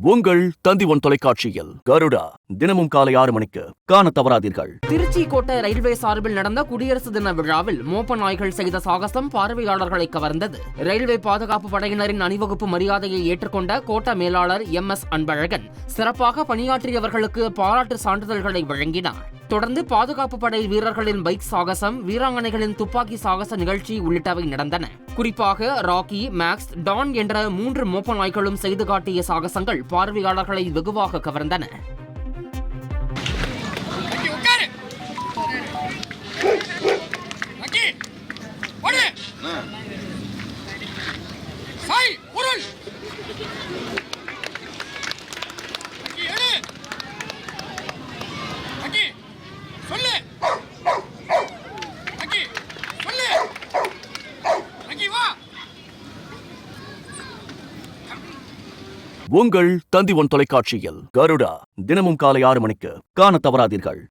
உங்கள் தந்தி1 தொலைக்காட்சியில் கருடா தினமும் காலை 6 மணிக்கு காண தவறாதீர்கள். திருச்சி கோட்டை ரயில்வே சார்பில் நடந்த குடியரசு தின விழாவில் மோப்ப நாய்கள் செய்த சாகசம் பார்வையாளர்களை கவர்ந்தது. ரயில்வே பாதுகாப்பு படையினரின் அணிவகுப்பு மரியாதையை ஏற்றுக்கொண்ட கோட்ட மேலாளர் MS அன்பழகன் சிறப்பாக பணியாற்றியவர்களுக்கு பாராட்டு சான்றிதழ்களை வழங்கினார். தொடர்ந்து பாதுகாப்பு படை வீரர்களின் பைக் சாகசம், வீராங்கனைகளின் துப்பாக்கி சாகச நிகழ்ச்சி உள்ளிட்டவை நடந்தன. குறிப்பாக ராக்கி, மேக்ஸ், டான் என்ற 3 மோப்ப நாய்களும் செய்து காட்டிய சாகசங்கள் பார்வையாளர்களை வெகுவாக கவர்ந்தன. உங்கள் தந்தி1 தொலைக்காட்சியில் கருடா தினமும் காலை 6 மணிக்கு காண தவறாதீர்கள்.